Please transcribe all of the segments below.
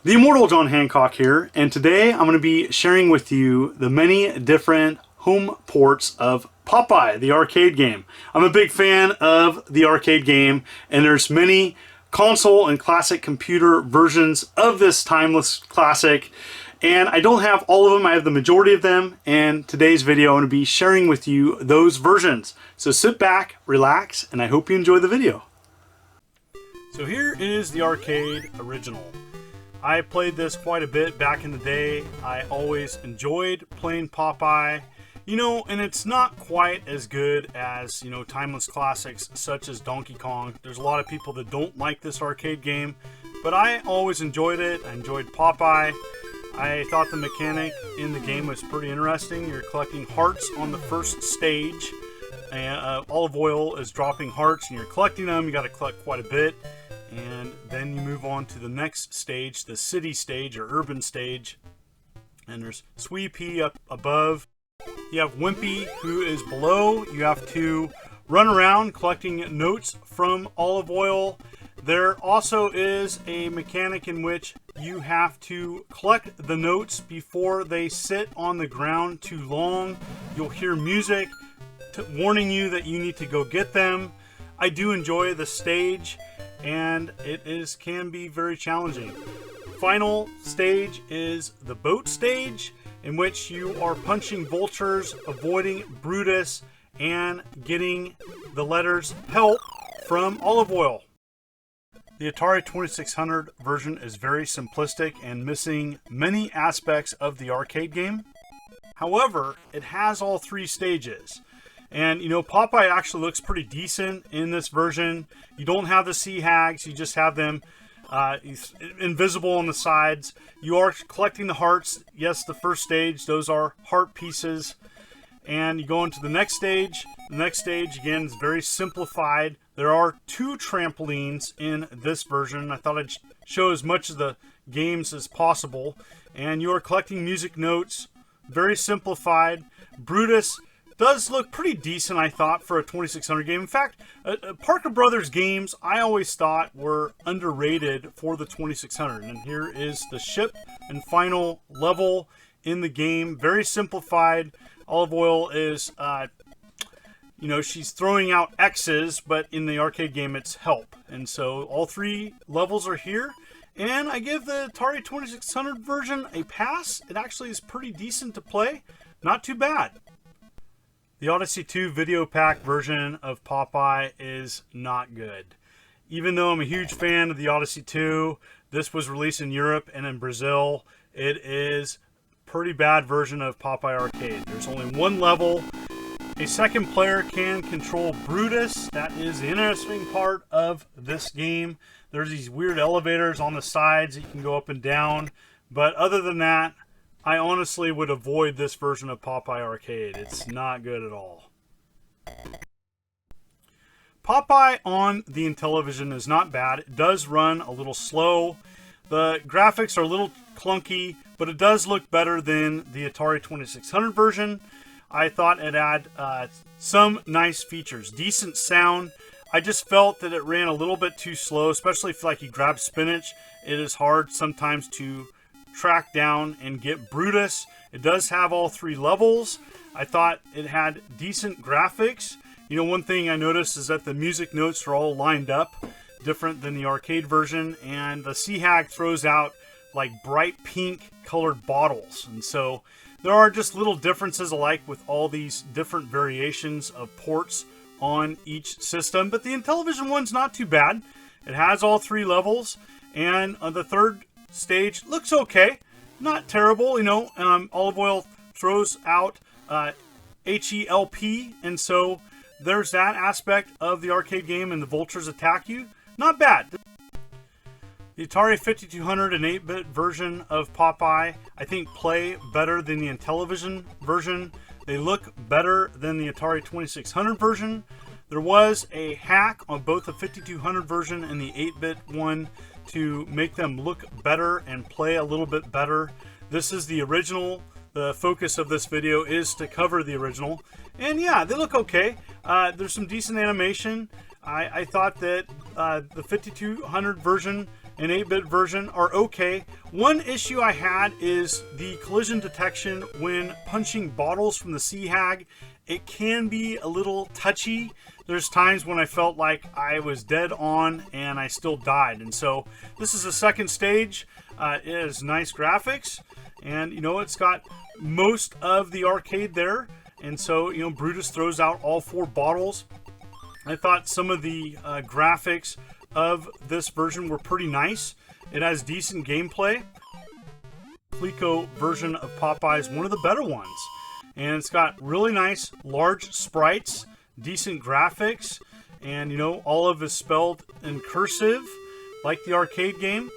The immortal John Hancock here, and today I'm going to be sharing with you the many different home ports of Popeye, the arcade game. I'm a big fan of the arcade game, and there's many console and classic computer versions of this timeless classic, and I don't have all of them. I have the majority of them, and today's video I'm going to be sharing with you those versions. So sit back, relax, and I hope you enjoy the video. So here is the arcade original. I played this quite a bit back in the day. I always enjoyed playing Popeye. You know, and it's not quite as good as, you know, timeless classics such as Donkey Kong. There's a lot of people that don't like this arcade game, but I always enjoyed it. I enjoyed Popeye. I thought the mechanic in the game was pretty interesting. You're collecting hearts on the first stage. Olive Oil is dropping hearts and you're collecting them. You got to collect quite a bit. And then you move on to the next stage, the city stage or urban stage. And there's Sweet Pea up above. You have Wimpy, who is below. You have to run around collecting notes from Olive Oil. There also is a mechanic in which you have to collect the notes before they sit on the ground too long. You'll hear music warning you that you need to go get them. I do enjoy the stage, and it can be very challenging. Final stage is the boat stage, in which you are punching vultures, avoiding Brutus, and getting the letters help from Olive Oil. The Atari 2600 version is very simplistic and missing many aspects of the arcade game. However, it has all three stages. And, you know, Popeye actually looks pretty decent in this version. You don't have the sea hags, you just have them invisible on the sides. You are collecting the hearts. Yes, the first stage, those are heart pieces. And you go into the next stage. The next stage, again, is very simplified. There are 2 trampolines in this version. I thought I'd show as much of the games as possible. And you are collecting music notes. Very simplified. Brutus does look pretty decent, I thought, for a 2600 game. In fact, Parker Brothers games I always thought were underrated for the 2600. And here is the ship and final level in the game. Very simplified. Olive Oil is, you know, she's throwing out X's, but in the arcade game it's help. And so all 3 levels are here. And I give the Atari 2600 version a pass. It actually is pretty decent to play. Not too bad. The Odyssey 2 Videopac version of Popeye is not good. Even though I'm a huge fan of the Odyssey 2, this was released in Europe and in Brazil. It is a pretty bad version of Popeye Arcade. There's only 1 level. A second player can control Brutus. That is the interesting part of this game. There's these weird elevators on the sides that you can go up and down. But other than that, I honestly would avoid this version of Popeye Arcade. It's not good at all. Popeye on the Intellivision is not bad. It does run a little slow. The graphics are a little clunky, but it does look better than the Atari 2600 version. I thought it had some nice features. Decent sound. I just felt that it ran a little bit too slow, especially if like you grab spinach. It is hard sometimes to track down and get Brutus. It does have all 3 levels. I thought it had decent graphics. You know, one thing I noticed is that the music notes are all lined up, different than the arcade version, and the Sea Hag throws out like bright pink colored bottles. And so there are just little differences alike with all these different variations of ports on each system. But the Intellivision one's not too bad. It has all 3 levels, and the third stage looks okay, not terrible. You know, Olive Oil throws out HELP, and so there's that aspect of the arcade game, and the vultures attack you. Not bad. The Atari 5200 and 8-bit version of Popeye, I think, play better than the Intellivision version. They look better than the Atari 2600 version. There was a hack on both the 5200 version and the 8-bit one to make them look better and play a little bit better. This is the original. The focus of this video is to cover the original. And yeah, they look okay. There's some decent animation. I thought that the 5200 version and 8-bit version are okay. One issue I had is the collision detection when punching bottles from the C-Hag. It can be a little touchy. There's times when I felt like I was dead on and I still died. And so this is the second stage. It has nice graphics, and it's got most of the arcade there. And so Brutus throws out all 4 bottles. I thought some of the graphics of this version were pretty nice. It has decent gameplay. Coleco version of Popeye is one of the better ones. And it's got really nice large sprites, decent graphics, and all of it is spelled in cursive like the arcade game.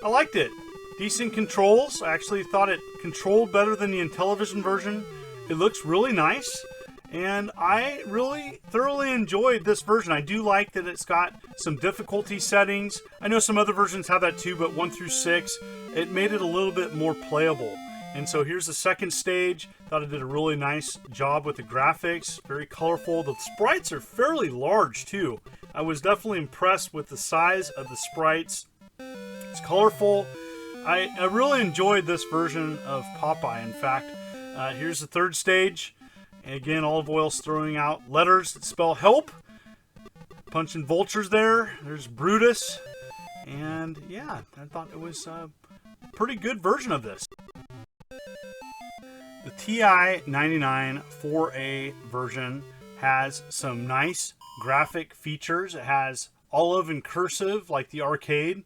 I liked it. Decent controls. I actually thought it controlled better than the Intellivision version. It looks really nice, and I really thoroughly enjoyed this version. I do like that it's got some difficulty settings. I know some other versions have that too, but 1 through 6, it made it a little bit more playable. And so here's the second stage. Thought it did a really nice job with the graphics. Very colorful. The sprites are fairly large too. I was definitely impressed with the size of the sprites. It's colorful. I really enjoyed this version of Popeye. In fact, here's the third stage. And again, Olive Oil's throwing out letters that spell help. Punching vultures there. There's Brutus. And yeah, I thought it was a pretty good version of this. The TI-99 4A version has some nice graphic features. It has olive and cursive like the arcade.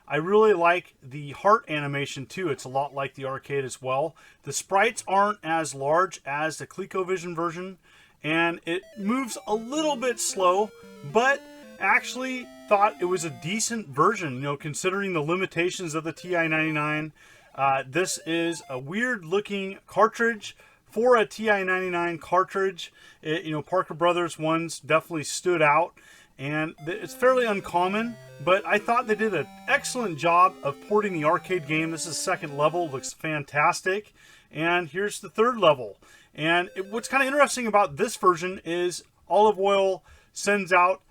I really like the heart animation too. It's a lot like the arcade as well. The sprites aren't as large as the Colecovision version, and it moves a little bit slow, but actually thought it was a decent version, considering the limitations of the TI-99. This is a weird looking cartridge for a TI-99 cartridge. Parker Brothers ones definitely stood out, and it's fairly uncommon, but I thought they did an excellent job of porting the arcade game. This is second level, looks fantastic. And here's the third level. And what's kind of interesting about this version is Olive Oil sends out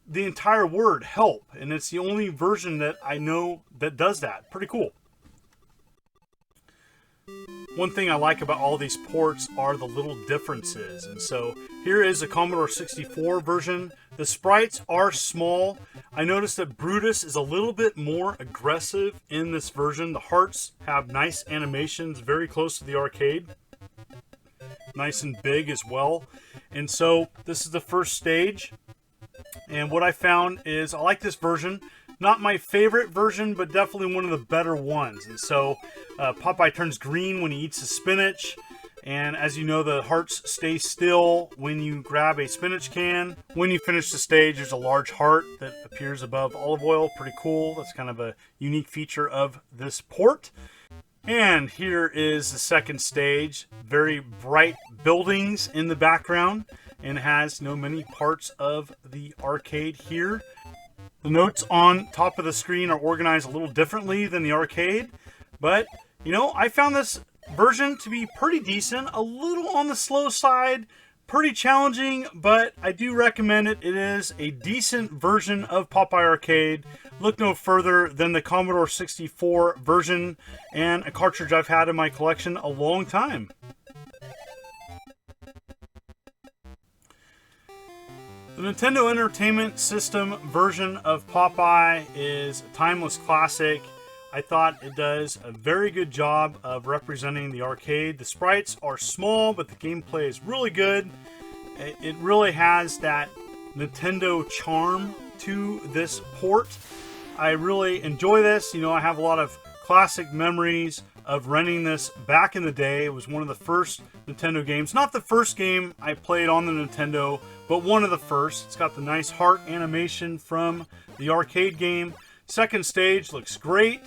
the entire word help, and it's the only version that I know that does that. Pretty cool. One thing I like about all these ports are the little differences. And so here is the Commodore 64 version. The sprites are small. I noticed that Brutus is a little bit more aggressive in this version. The hearts have nice animations, very close to the arcade. Nice and big as well. And so this is the first stage. And what I found is I like this version. Not my favorite version, but definitely one of the better ones. And so Popeye turns green when he eats the spinach. And as you know, the hearts stay still when you grab a spinach can. When you finish the stage, there's a large heart that appears above Olive Oil. Pretty cool. That's kind of a unique feature of this port. And here is the second stage. Very bright buildings in the background. And it has many parts of the arcade here. The notes on top of the screen are organized a little differently than the arcade, but I found this version to be pretty decent, a little on the slow side, pretty challenging, but I do recommend it. It is a decent version of Popeye Arcade. Look no further than the Commodore 64 version, and a cartridge I've had in my collection a long time. The Nintendo Entertainment System version of Popeye is a timeless classic. I thought it does a very good job of representing the arcade. The sprites are small, but the gameplay is really good. It really has that Nintendo charm to this port. I really enjoy this. I have a lot of classic memories of renting this back in the day. It was one of the first Nintendo games. Not the first game I played on the Nintendo, but one of the first. It's got the nice heart animation from the arcade game. Second stage looks great.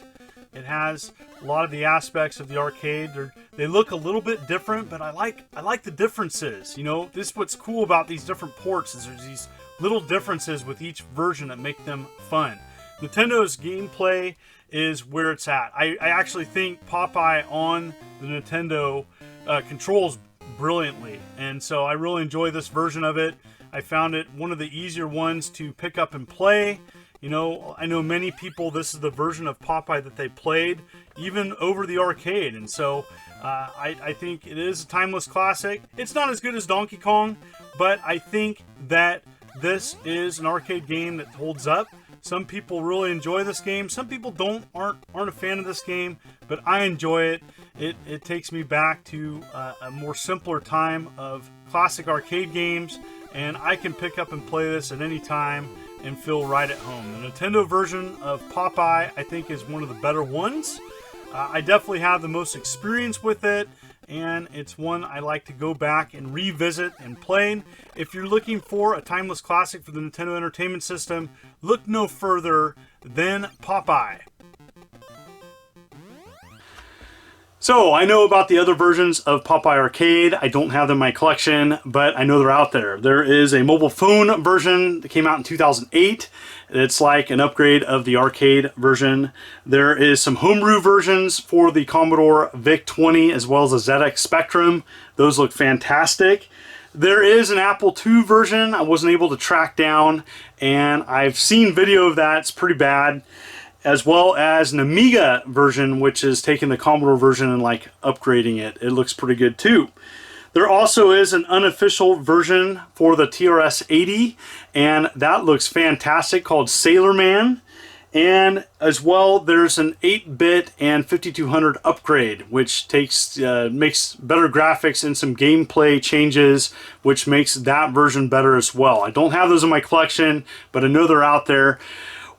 It has a lot of the aspects of the arcade. They look a little bit different, but I like the differences. This is what's cool about these different ports, is there's these little differences with each version that make them fun. Nintendo's gameplay is where it's at. I actually think Popeye on the Nintendo controls brilliantly, and so I really enjoy this version of it. I found it one of the easier ones to pick up and play, You know, I know many people, this is the version of Popeye that they played, even over the arcade. And so I think it is a timeless classic. It's not as good as Donkey Kong, but I think that this is an arcade game that holds up. Some people really enjoy this game. Some people aren't a fan of this game, but I enjoy it. It takes me back to a more simpler time of classic arcade games, and I can pick up and play this at any time and feel right at home. The Nintendo version of Popeye, I think, is one of the better ones. I definitely have the most experience with it, and it's one I like to go back and revisit and play. If you're looking for a timeless classic for the Nintendo Entertainment System, look no further than Popeye. So, I know about the other versions of Popeye Arcade. I don't have them in my collection, but I know they're out there. There is a mobile phone version that came out in 2008. It's like an upgrade of the arcade version. There is some homebrew versions for the Commodore VIC-20 as well as the ZX Spectrum. Those look fantastic. There is an Apple II version I wasn't able to track down, and I've seen video of that. It's pretty bad. As well as an Amiga version, which is taking the Commodore version and like upgrading it. It looks pretty good too. There also is an unofficial version for the TRS-80, and that looks fantastic, called Sailor Man. And as well, there's an 8-bit and 5200 upgrade, which makes better graphics and some gameplay changes, which makes that version better as well. I don't have those in my collection, but I know they're out there.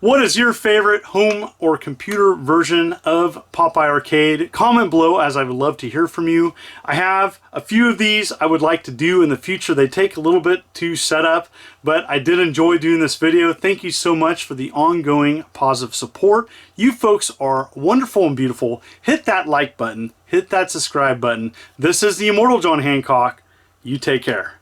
What is your favorite home or computer version of Popeye Arcade? Comment below, as I would love to hear from you. I have a few of these I would like to do in the future. They take a little bit to set up, but I did enjoy doing this video. Thank you so much for the ongoing positive support. You folks are wonderful and beautiful. Hit that like button. Hit that subscribe button. This is the Immortal John Hancock. You take care.